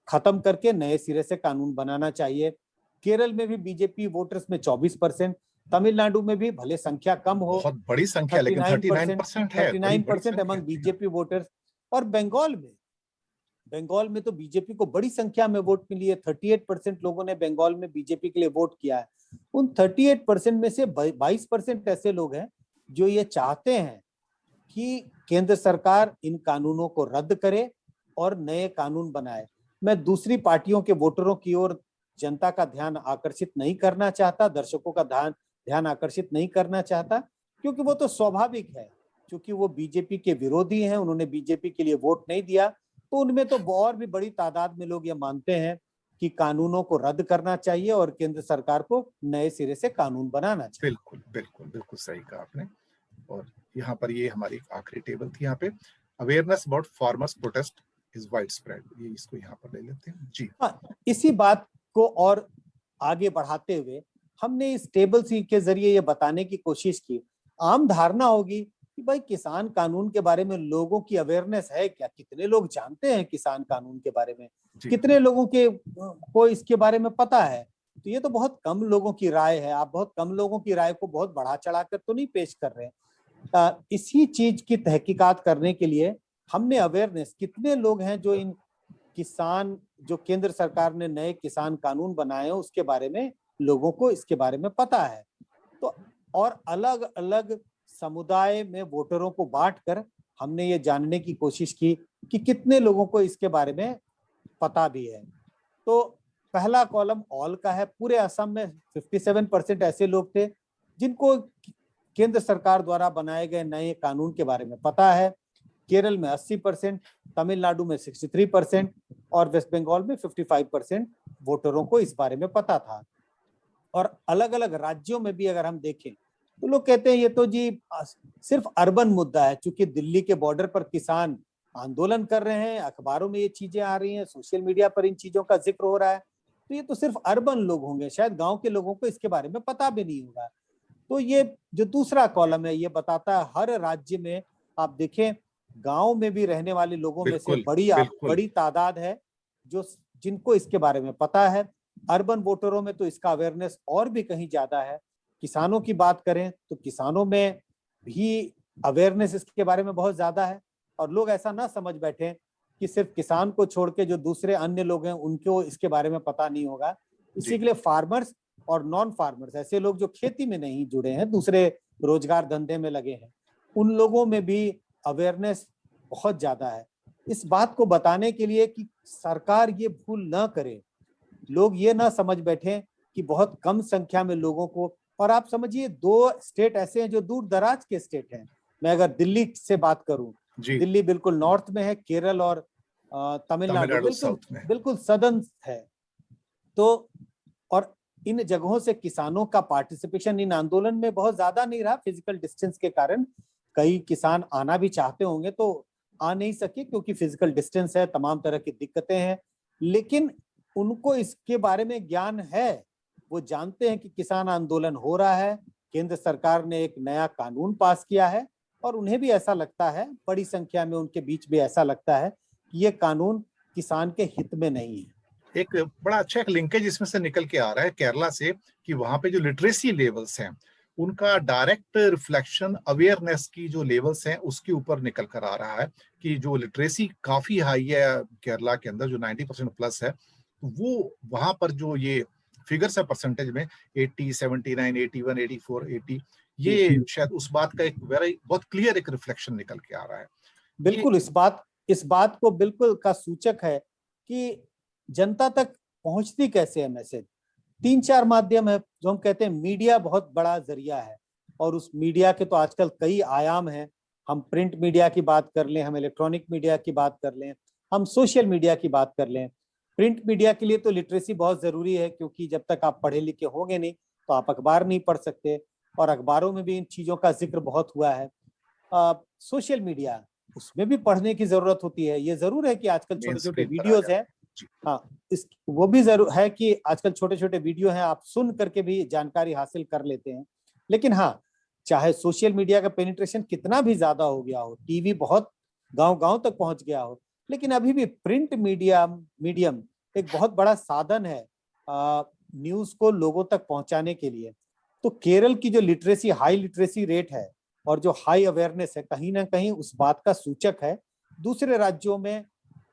खत्म करके नए सिरे से कानून बनाना चाहिए। केरल में भी बीजेपी वोटर्स में 24%, तमिलनाडु में भी भले संख्या कम हो, बहुत बड़ी संख्या, लेकिन 39% 39% है, बड़ी बड़ी 39% संख्या अमंग है। जी हाँ। BJP voters. और बंगाल में तो बीजेपी को बड़ी संख्या में वोट मिली है, 38% लोगों ने बंगाल में बीजेपी के लिए वोट किया है। उन 38% में से 22% ऐसे लोग हैं जो ये चाहते हैं कि केंद्र सरकार इन कानूनों को रद्द करे और नए कानून बनाए। मैं दूसरी पार्टियों के वोटरों की ओर जनता का ध्यान आकर्षित नहीं करना चाहता, दर्शकों का ध्यान आकर्षित नहीं करना चाहता, क्योंकि वो तो स्वाभाविक है, क्योंकि वो बीजेपी के विरोधी हैं, उन्होंने बीजेपी के लिए वोट नहीं दिया। तो उनमें तो और भी बड़ी तादाद में लोग ये मानते हैं कि कानूनों को रद्द करना चाहिए और केंद्र सरकार को नए सिरे से कानून बनाना चाहिए। बिल्कुल बिल्कुल बिल्कुल सही कहा आपने। और यहाँ पर ये हमारी आखिरी टेबल थी, यहाँ पे awareness about farmers protest is wide spread, ये इसको यहाँ पर ले लेते हैं। जी हाँ, इसी बात को और आगे बढ़ाते हुए हमने इस टेबल सी के जरिए ये बताने की कोशिश की। आम धारणा होगी कि भाई किसान कानून के बारे में लोगों की अवेयरनेस है क्या, कितने लोग जानते हैं किसान कानून के बारे में, जी कितने लोगों के को इसके बारे में पता है। तो ये तो बहुत कम लोगों की राय है। आप बहुत कम लोगों की राय को बहुत बढ़ा चढ़ाकर तो नहीं पेश कर रहे हैं। इसी चीज की तहकीकात करने के लिए हमने अवेयरनेस, कितने लोग हैं जो इन किसान, जो केंद्र सरकार ने नए किसान कानून बनाए हैं उसके बारे में, लोगों को इसके बारे में पता है। तो और अलग अलग समुदाय में वोटरों को बांटकर हमने ये जानने की कोशिश की कि कितने लोगों को इसके बारे में पता भी है। तो पहला कॉलम ऑल का है। पूरे असम में 57% ऐसे लोग थे जिनको केंद्र सरकार द्वारा बनाए गए नए कानून के बारे में पता है। केरल में 80%, तमिलनाडु में 63% और वेस्ट बंगाल में 55% वोटरों को इस बारे में पता था। और अलग अलग राज्यों में भी अगर हम देखें तो लोग कहते हैं ये तो जी सिर्फ अर्बन मुद्दा है, क्योंकि दिल्ली के बॉर्डर पर किसान आंदोलन कर रहे हैं, अखबारों में ये चीजें आ रही हैं, सोशल मीडिया पर इन चीजों का जिक्र हो रहा है, तो ये तो सिर्फ अर्बन लोग होंगे, शायद गांव के लोगों को इसके बारे में पता भी नहीं होगा। तो ये जो दूसरा कॉलम है ये बताता है हर राज्य में आप देखें गांव में भी रहने वाले लोगों में से बिल्कुल बिल्कुल। बड़ी तादाद है जो जिनको इसके बारे में पता है। अर्बन वोटरों में तो इसका अवेयरनेस और भी कहीं ज्यादा है। किसानों की बात करें तो किसानों में भी अवेयरनेस इसके बारे में बहुत ज्यादा है। और लोग ऐसा ना समझ बैठे कि सिर्फ किसान को छोड़ के जो दूसरे अन्य लोग हैं उनको इसके बारे में पता नहीं होगा। इसी जी के लिए फार्मर्स और नॉन फार्मर्स, ऐसे लोग जो खेती में नहीं जुड़े हैं, दूसरे रोजगार धंधे में लगे हैं, उन लोगों में भी अवेयरनेस बहुत ज्यादा है। इस बात को बताने के लिए कि सरकार ये भूल ना करे, लोग ये ना समझ बैठे कि बहुत कम संख्या में लोगों को, और आप समझिए 2 स्टेट ऐसे हैं जो दूर दराज के स्टेट हैं। मैं अगर दिल्ली से बात करूं, जी। दिल्ली बिल्कुल नॉर्थ में है, केरल और तमिलनाडु तमिलनाडु बिल्कुल साउथ में है। बिल्कुल सदर्न है। तो और इन जगहों से किसानों का पार्टिसिपेशन इन आंदोलन में बहुत ज्यादा नहीं रहा, फिजिकल डिस्टेंस के कारण। कई किसान आना भी चाहते होंगे तो आ नहीं सके क्योंकि फिजिकल डिस्टेंस है, तमाम तरह की दिक्कतें हैं, लेकिन उनको इसके बारे में ज्ञान है। वो जानते हैं कि किसान आंदोलन हो रहा है, केंद्र सरकार ने एक नया कानून पास किया है, और उन्हें भी ऐसा लगता है, बड़ी संख्या में उनके बीच भी ऐसा लगता है कि ये कानून किसान के हित में नहीं है। एक बड़ा अच्छा एक लिंकेज इसमें से निकल के आ रहा है केरला से, कि वहां पे जो लिटरेसी लेवल्स हैं उनका डायरेक्ट रिफ्लेक्शन अवेयरनेस की जो लेवल्स हैं उसके ऊपर निकल कर आ रहा है, कि जो लिटरेसी काफी हाई है केरला के अंदर, जो 90% प्लस है, वो वहां पर जो ये फिगर्स है परसेंटेज में 80, 79, 81, 84, 80, ये शायद उस बात का एक बहुत क्लियर एक रिफ्लेक्शन निकल के आ रहा है। ये बिल्कुल, इस बात इस बात को बिल्कुल का सूचक है कि जनता तक पहुंचती कैसे है मैसेज। 3-4 माध्यम है जो हम कहते हैं, मीडिया बहुत बड़ा जरिया है, और उस मीडिया के तो आजकल कई आयाम हैं। हम प्रिंट मीडिया की बात कर लें, हम इलेक्ट्रॉनिक मीडिया की बात कर लें, हम सोशल मीडिया की बात कर लें। प्रिंट मीडिया के लिए तो लिटरेसी बहुत जरूरी है, क्योंकि जब तक आप पढ़े लिखे होंगे नहीं तो आप अखबार नहीं पढ़ सकते, और अखबारों में भी इन चीजों का जिक्र बहुत हुआ है। सोशल मीडिया, उसमें भी पढ़ने की जरूरत होती है। ये जरूर है कि आजकल मेन छोटे छोटे स्ट्रीम पर आ वीडियोज जाता हैं। है जी। हाँ, इस वो भी जरूर है कि आजकल छोटे छोटे वीडियो हैं, आप सुन करके भी जानकारी हासिल कर लेते हैं। लेकिन हाँ, चाहे सोशल मीडिया का पेनिट्रेशन कितना भी ज्यादा हो गया हो, टीवी बहुत गांव गांव तक पहुंच गया हो, लेकिन अभी भी प्रिंट मीडियम एक बहुत बड़ा साधन है न्यूज को लोगों तक पहुंचाने के लिए। तो केरल की जो लिटरेसी, हाई लिटरेसी रेट है और जो हाई अवेयरनेस है, कहीं ना कहीं उस बात का सूचक है। दूसरे राज्यों में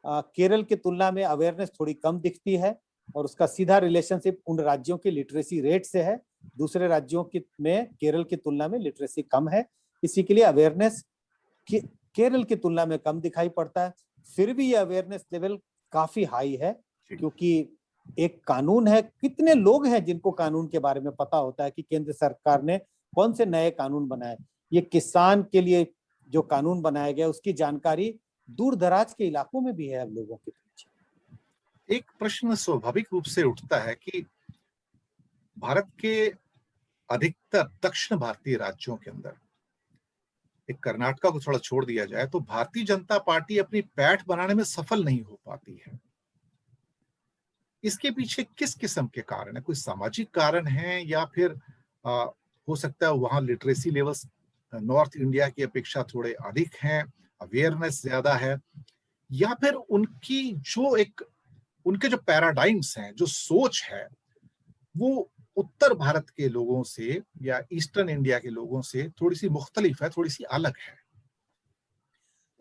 केरल की तुलना में अवेयरनेस थोड़ी कम दिखती है, और उसका सीधा रिलेशनशिप उन राज्यों की लिटरेसी रेट से है। दूसरे राज्यों की में केरल की तुलना में लिटरेसी कम है, इसी के लिए अवेयरनेस केरल की तुलना में कम दिखाई पड़ता है। फिर भी ये अवेयरनेस लेवल काफी हाई है, क्योंकि एक कानून है। कितने लोग हैं जिनको कानून के बारे में पता होता है कि केंद्र सरकार ने कौन से नए कानून बनाए। ये किसान के लिए जो कानून बनाया गया उसकी जानकारी दूर दराज के इलाकों में भी है अब लोगों के बीच। एक प्रश्न स्वाभाविक रूप से उठता है कि भारत के अधिकतर दक्षिण भारतीय राज्यों के अंदर, एक कर्नाटका को थोड़ा छोड़ दिया जाए, तो भारतीय जनता पार्टी अपनी पैठ बनाने में सफल नहीं हो पाती है। इसके पीछे किस किस्म के कारण है? कोई सामाजिक कारण है, या फिर हो सकता है वहां लिटरेसी लेवल्स नॉर्थ इंडिया की अपेक्षा थोड़े अधिक हैं, अवेयरनेस ज्यादा है, या फिर उनके जो पैराडाइम्स हैं, जो सोच है, वो उत्तर भारत के लोगों से या ईस्टर्न इंडिया के लोगों से थोड़ी सी मुख्तलिफ है, थोड़ी सी अलग है।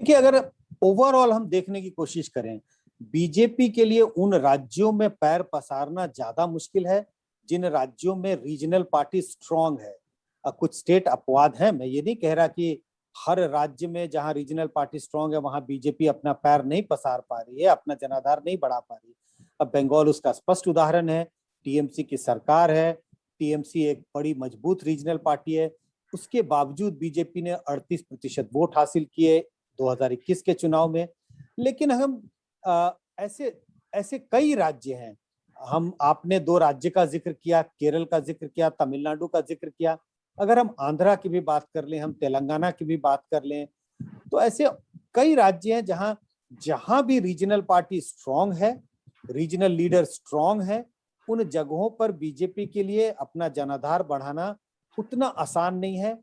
देखिए, अगर ओवरऑल हम देखने की कोशिश करें, बीजेपी के लिए उन राज्यों में पैर पसारना ज्यादा मुश्किल है जिन राज्यों में रीजनल पार्टी स्ट्रांग है। कुछ स्टेट अपवाद हैं, मैं ये नहीं कह रहा कि हर राज्य में जहां रीजनल पार्टी स्ट्रांग है वहां बीजेपी अपना पैर नहीं पसार पा रही है, अपना जनाधार नहीं बढ़ा पा रही। अब बंगाल उसका स्पष्ट उदाहरण है। टीएमसी की सरकार है, टीएमसी एक बड़ी मजबूत रीजनल पार्टी है, उसके बावजूद बीजेपी ने 38% वोट हासिल किए 2021 के चुनाव में। लेकिन हम ऐसे ऐसे कई राज्य हैं। आपने 2 राज्य का जिक्र किया, केरल का जिक्र किया, तमिलनाडु का जिक्र किया। अगर हम आंध्रा की भी बात कर लें, हम तेलंगाना की भी बात कर लें, तो ऐसे कई राज्य हैं जहां जहां भी रीजनल पार्टी स्ट्रांग है, रीजनल लीडर स्ट्रांग है, उन जगहों पर बीजेपी के लिए अपना जनाधार बढ़ाना उतना आसान नहीं है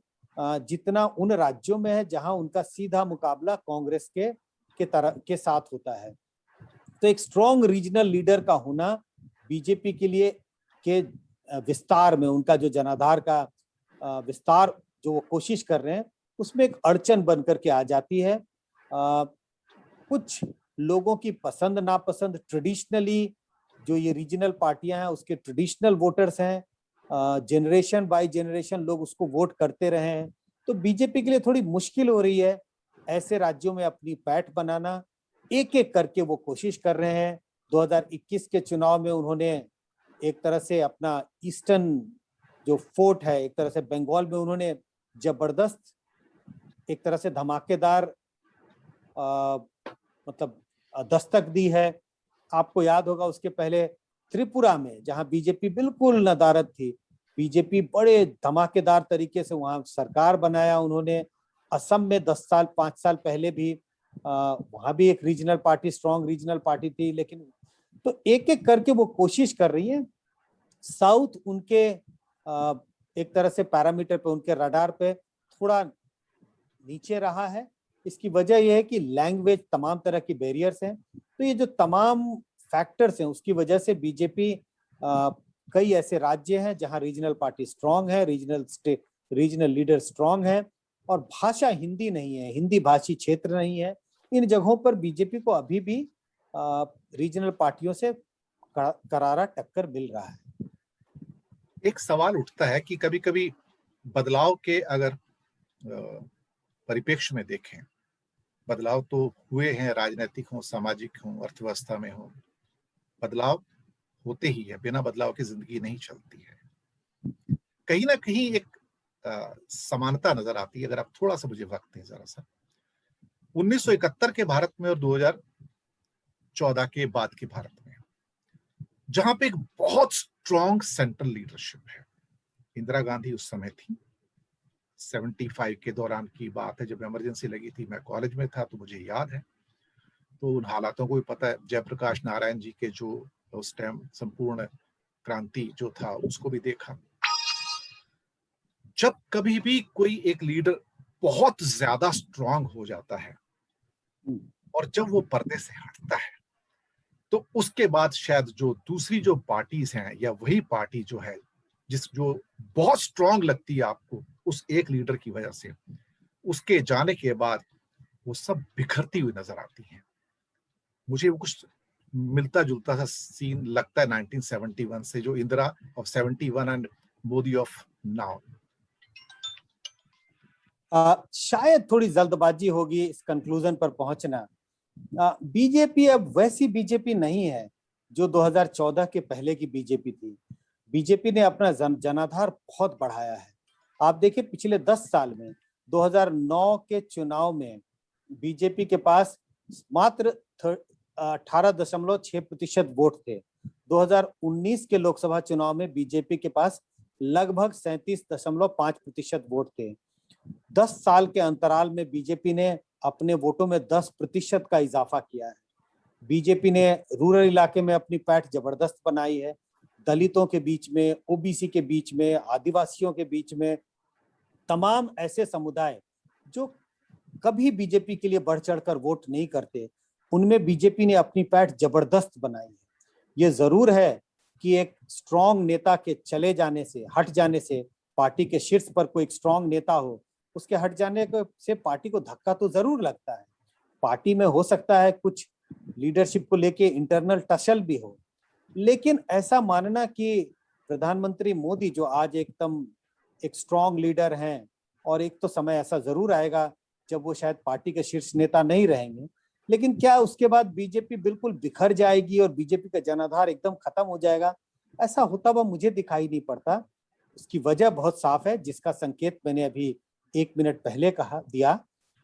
जितना उन राज्यों में है जहां उनका सीधा मुकाबला कांग्रेस के साथ होता है। तो एक स्ट्रॉन्ग रीजनल लीडर का होना बीजेपी के लिए के विस्तार में, उनका जो जनाधार का विस्तार जो वो कोशिश कर रहे हैं, उसमें एक अड़चन बन करके आ जाती है। कुछ लोगों की पसंद नापसंद, ट्रेडिशनली जो ये रीजनल पार्टियां हैं उसके ट्रेडिशनल वोटर्स हैं, जनरेशन बाय जनरेशन लोग उसको वोट करते रहे हैं, तो बीजेपी के लिए थोड़ी मुश्किल हो रही है ऐसे राज्यों में अपनी पैठ बनाना। एक एक करके वो कोशिश कर रहे हैं। 2021 के चुनाव में उन्होंने एक तरह से अपना ईस्टर्न जो फोर्ट है, एक तरह से बंगाल में उन्होंने जबरदस्त एक तरह से धमाकेदार मतलब दस्तक दी है। आपको याद होगा उसके पहले त्रिपुरा में जहां बीजेपी बिल्कुल नदारद थी, बीजेपी बड़े धमाकेदार तरीके से वहां सरकार बनाया उन्होंने। असम में 10 साल 5 साल पहले भी वहां भी एक regional party, strong regional party थी। लेकिन तो एक एक करके वो कोशिश कर रही है। साउथ उनके एक तरह से पैरामीटर पे, उनके रडार पे थोड़ा नीचे रहा है। इसकी वजह यह है कि लैंग्वेज, तमाम तरह की बैरियर्स हैं। तो ये जो तमाम फैक्टर्स हैं उसकी वजह से बीजेपी कई ऐसे राज्य हैं जहां रीजनल पार्टी स्ट्रांग है, रीजनल लीडर स्ट्रांग है, और भाषा हिंदी नहीं है, हिंदी भाषी क्षेत्र नहीं है। इन जगहों पर बीजेपी को अभी भी रीजनल पार्टियों से करारा टक्कर मिल रहा है। एक सवाल उठता है कि कभी कभी बदलाव के अगर परिप्रेक्ष्य में देखें, बदलाव तो हुए हैं, राजनीतिक हो, सामाजिक हो, अर्थव्यवस्था में हो, बदलाव होते ही है, बिना बदलाव की जिंदगी नहीं चलती है। कहीं ना कहीं एक समानता नजर आती है, अगर आप थोड़ा सा मुझे वक्त दें जरा सा। 1971 के भारत में और 2014 के बाद के भारत में, जहां पे एक बहुत स्ट्रॉन्ग सेंट्रल लीडरशिप है। इंदिरा गांधी उस समय थी, 75 के दौरान की बात है, जब इमरजेंसी लगी थी, मैं कॉलेज में था, तो मुझे याद है। तो उन हालातों को भी पता है, जयप्रकाश नारायण जी के जो उस टाइम संपूर्ण क्रांति जो था उसको भी देखा। जब कभी भी कोई एक लीडर बहुत ज्यादा स्ट्रांग हो जाता है और जब वो पर्दे से हटता है, तो उसके बाद शायद जो दूसरी जो पार्टीज हैं, या वही पार्टी जो है जो बहुत स्ट्रांग लगती है आपको उस एक लीडर की वजह से, उसके जाने के बाद वो सब बिखरती हुई नजर आती हैं। मुझे वो कुछ मिलता जुलता सा सीन लगता है 1971 से, जो Indira of 71 and Modi of now. शायद थोड़ी जल्दबाजी होगी इस कंक्लूजन पर पहुंचना। बीजेपी अब वैसी बीजेपी नहीं है जो 2014 के पहले की बीजेपी थी। बीजेपी ने अपना जनाधार बहुत बढ़ाया है। आप देखिए पिछले 10 साल में 2009 के चुनाव में बीजेपी के पास मात्र 18.6% वोट थे। 2019 के लोकसभा चुनाव में बीजेपी के पास लगभग 37.5% वोट थे। 10 साल के अंतराल में बीजेपी ने अपने वोटों में 10% का इजाफा किया है। बीजेपी ने रूरल इलाके में अपनी पैठ जबरदस्त बनाई है। दलितों के बीच में, ओबीसी के बीच में, आदिवासियों के बीच में, तमाम ऐसे समुदाय जो कभी बीजेपी के लिए बढ़ चढ़कर वोट नहीं करते, उनमें बीजेपी ने अपनी पैठ जबरदस्त बनाई है। ये जरूर है कि एक स्ट्रॉन्ग नेता के चले जाने से, हट जाने से, पार्टी के शीर्ष पर कोई स्ट्रॉन्ग नेता हो, उसके हट जाने से पार्टी को धक्का तो जरूर लगता है। पार्टी में हो सकता है कुछ लीडरशिप को लेके इंटरनल टसल भी हो, लेकिन ऐसा मानना कि प्रधानमंत्री मोदी जो आज एकदम एक स्ट्रॉन्ग लीडर हैं, और एक तो समय ऐसा जरूर आएगा जब वो शायद पार्टी के शीर्ष नेता नहीं रहेंगे, लेकिन क्या उसके बाद बीजेपी बिल्कुल बिखर जाएगी और बीजेपी का जनाधार एकदम खत्म हो जाएगा? ऐसा होता हुआ मुझे दिखाई नहीं पड़ता। उसकी वजह बहुत साफ है, जिसका संकेत मैंने अभी 1 मिनट पहले कहा दिया,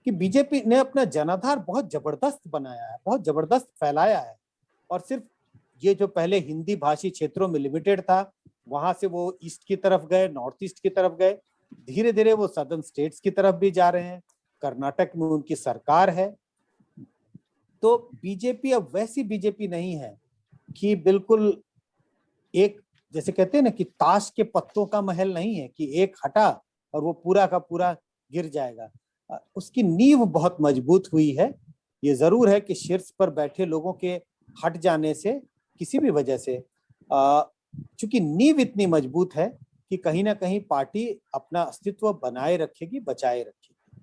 कि बीजेपी ने अपना जनाधार बहुत जबरदस्त बनाया है, बहुत जबरदस्त फैलाया है। और सिर्फ ये जो पहले हिंदी भाषी क्षेत्रों में लिमिटेड था, वहां से वो ईस्ट की तरफ गए, नॉर्थ ईस्ट की तरफ गए, धीरे धीरे वो सदर्न स्टेट्स की तरफ भी जा रहे हैं। कर्नाटक में उनकी सरकार है। तो बीजेपी अब वैसी बीजेपी नहीं है कि बिल्कुल एक, जैसे कहते हैं ना कि ताश के पत्तों का महल नहीं है कि एक हटा और वो पूरा का पूरा गिर जाएगा। उसकी नींव बहुत मजबूत हुई है। ये जरूर है कि शीर्ष पर बैठे लोगों के हट जाने से, किसी भी वजह से, चूंकि नींव इतनी मजबूत है कि कहीं ना कहीं पार्टी अपना अस्तित्व बनाए रखेगी, बचाए रखेगी।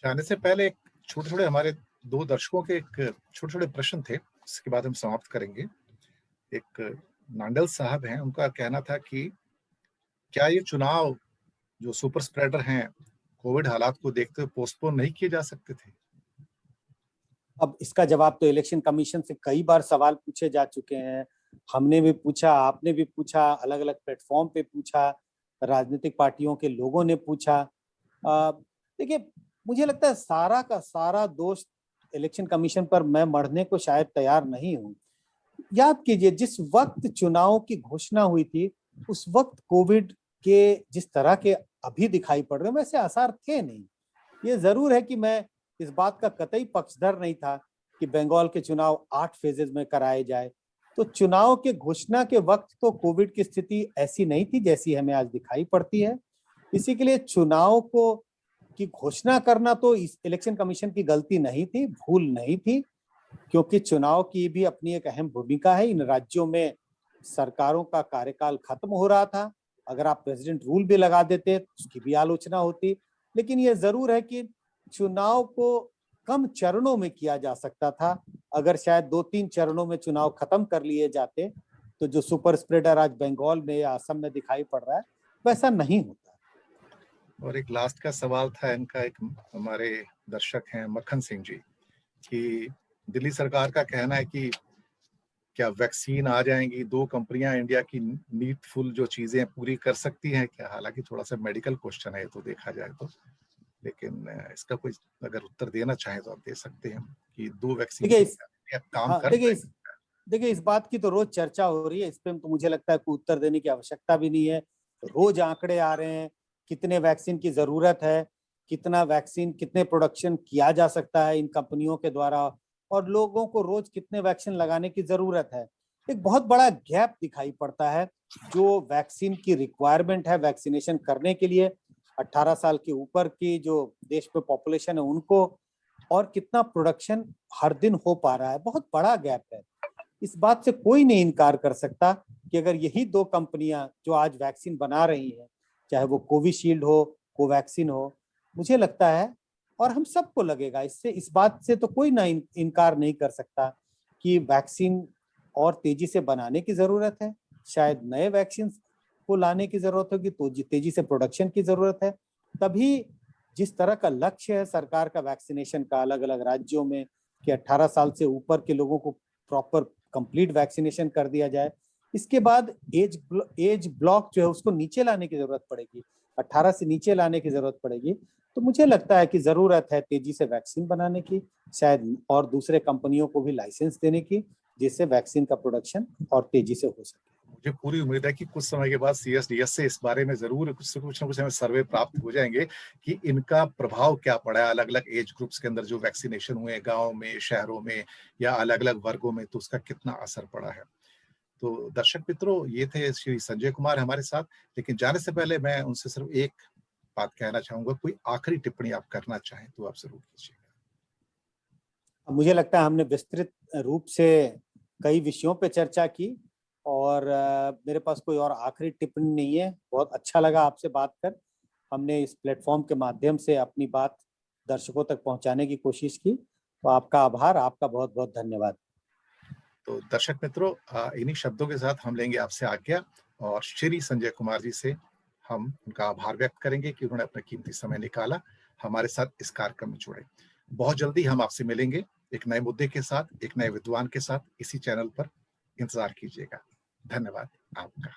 जाने से पहले एक छोटे छोटे हमारे 2 दर्शकों के एक छोटे छोटे प्रश्न थे, इसके बाद हम समाप्त करेंगे। एक नांडल साहब हैं, उनका कहना था कि क्या ये चुनाव जो सुपर स्प्रेडर हैं, कोविड हालात को देखते हुए पोस्टपोन नहीं किए जा सकते थे? अब इसका जवाब तो इलेक्शन कमीशन से कई बार सवाल पूछे जा चुके हैं। हमने भी पूछा, आपने भी पूछा, अलग अलग प्लेटफॉर्म पे पूछा, राजनीतिक पार्टियों के लोगों ने पूछा। देखिए, मुझे लगता है सारा का सारा दोष इलेक्शन कमीशन पर मैं मढ़ने को शायद तैयार नहीं हूं। याद कीजिए, जिस वक्त चुनाव की घोषणा हुई थी, उस वक्त कोविड के जिस तरह के अभी दिखाई पड़ रहे हैं, वैसे आसार थे नहीं। ये जरूर है कि मैं इस बात का कतई पक्षधर नहीं था कि बंगाल के चुनाव 8 फेजेज में कराए जाए। तो चुनाव के घोषणा के वक्त तो कोविड की स्थिति ऐसी नहीं थी जैसी हमें आज दिखाई पड़ती है। इसी के लिए चुनाव को की घोषणा करना तो इस इलेक्शन कमीशन की गलती नहीं थी, भूल नहीं थी, क्योंकि चुनाव की भी अपनी एक अहम भूमिका है। इन राज्यों में सरकारों का कार्यकाल खत्म हो रहा था। अगर आप प्रेसिडेंट रूल भी लगा देते तो उसकी भी आलोचना होती। लेकिन ये जरूर है कि चुनाव को कम चरणों में किया जा सकता था। अगर शायद 2-3 चरणों में चुनाव खत्म कर लिए जाते, तो जो सुपर स्प्रेडर आज बंगाल में या असम में दिखाई पड़ रहा है, वैसा नहीं होता। और एक लास्ट का सवाल था इनका, एक हमारे दर्शक हैं मक्खन सिंह जी, कि दिल्ली सरकार का कहना है कि क्या वैक्सीन आ जाएंगी, 2 कंपनियां इंडिया की नीडफुल जो चीजें पूरी कर सकती हैं क्या? हालांकि थोड़ा सा मेडिकल क्वेश्चन है तो देखा जाए तो, लेकिन इसका कोई अगर उत्तर देना चाहें तो आप दे सकते हैं कि 2 वैक्सीन देखिए से क्या काम हाँ कर पाएंगे? देखिए इस बात की तो रोज चर्चा हो रही है, इस पे तो मुझे लगता है कोई उत्तर देने की आवश्यकता भी नहीं है। रोज आंकड़े आ रहे हैं, कितने वैक्सीन की जरूरत है, कितना वैक्सीन, कितने प्रोडक्शन किया जा सकता है इन कंपनियों के द्वारा, और लोगों को रोज कितने वैक्सीन लगाने की जरूरत है। एक बहुत बड़ा गैप दिखाई पड़ता है जो वैक्सीन की रिक्वायरमेंट है वैक्सीनेशन करने के लिए, 18 साल के ऊपर की जो देश पे पॉपुलेशन है उनको, और कितना प्रोडक्शन हर दिन हो पा रहा है, बहुत बड़ा गैप है। इस बात से कोई नहीं इनकार कर सकता कि अगर यही 2 कंपनियां जो आज वैक्सीन बना रही हैं, चाहे वो कोविशील्ड हो, कोवैक्सीन हो, मुझे लगता है और हम सबको लगेगा, इससे इस बात से तो कोई ना इनकार नहीं कर सकता कि वैक्सीन और तेजी से बनाने की जरूरत है, शायद नए वैक्सीन को लाने की जरूरत होगी, तो तेजी से प्रोडक्शन की जरूरत है। तभी जिस तरह का लक्ष्य है सरकार का वैक्सीनेशन का अलग अलग राज्यों में कि 18 साल से ऊपर के लोगों को प्रॉपर कंप्लीट वैक्सीनेशन कर दिया जाए, इसके बाद एज ब्लॉक जो है उसको नीचे लाने की जरूरत पड़ेगी, 18 से नीचे लाने की जरूरत पड़ेगी। तो मुझे लगता है कि जरूरत है तेजी से वैक्सीन बनाने की, शायद और दूसरे कंपनियों को भी लाइसेंस देने की, जिससे वैक्सीन का प्रोडक्शन और तेजी से हो सके। मुझे पूरी उम्मीद है कि कुछ समय के बाद सीएसडीएस से इस बारे में जरूर कुछ ना कुछ हमें सर्वे प्राप्त हो जाएंगे कि इनका प्रभाव क्या पड़ा है अलग अलग एज ग्रुप्स के अंदर जो वैक्सीनेशन हुए, गांव में, शहरों में या अलग अलग वर्गों में, तो उसका कितना असर पड़ा है। तो दर्शक मित्रों, ये थे श्री संजय कुमार हमारे साथ। लेकिन जाने से पहले मैं उनसे सिर्फ एक बात कहना चाहूंगा, कोई आखिरी टिप्पणी आप करना चाहें तो आप जरूर कीजिएगा। मुझे लगता है हमने विस्तृत रूप से कई विषयों पे चर्चा की, और मेरे पास कोई और आखिरी टिप्पणी नहीं है। बहुत अच्छा लगा आपसे बात कर, हमने इस प्लेटफॉर्म के माध्यम से अपनी बात दर्शकों तक पहुंचाने की कोशिश की, तो आपका आभार, आपका बहुत बहुत धन्यवाद। तो दर्शक मित्रों, इन्हीं शब्दों के साथ हम लेंगे आपसे आज्ञा, और श्री संजय कुमार जी से हम उनका आभार व्यक्त करेंगे कि उन्होंने अपना कीमती समय निकाला, हमारे साथ इस कार्यक्रम में जुड़े। बहुत जल्दी हम आपसे मिलेंगे एक नए मुद्दे के साथ, एक नए विद्वान के साथ, इसी चैनल पर। इंतजार कीजिएगा। धन्यवाद आपका।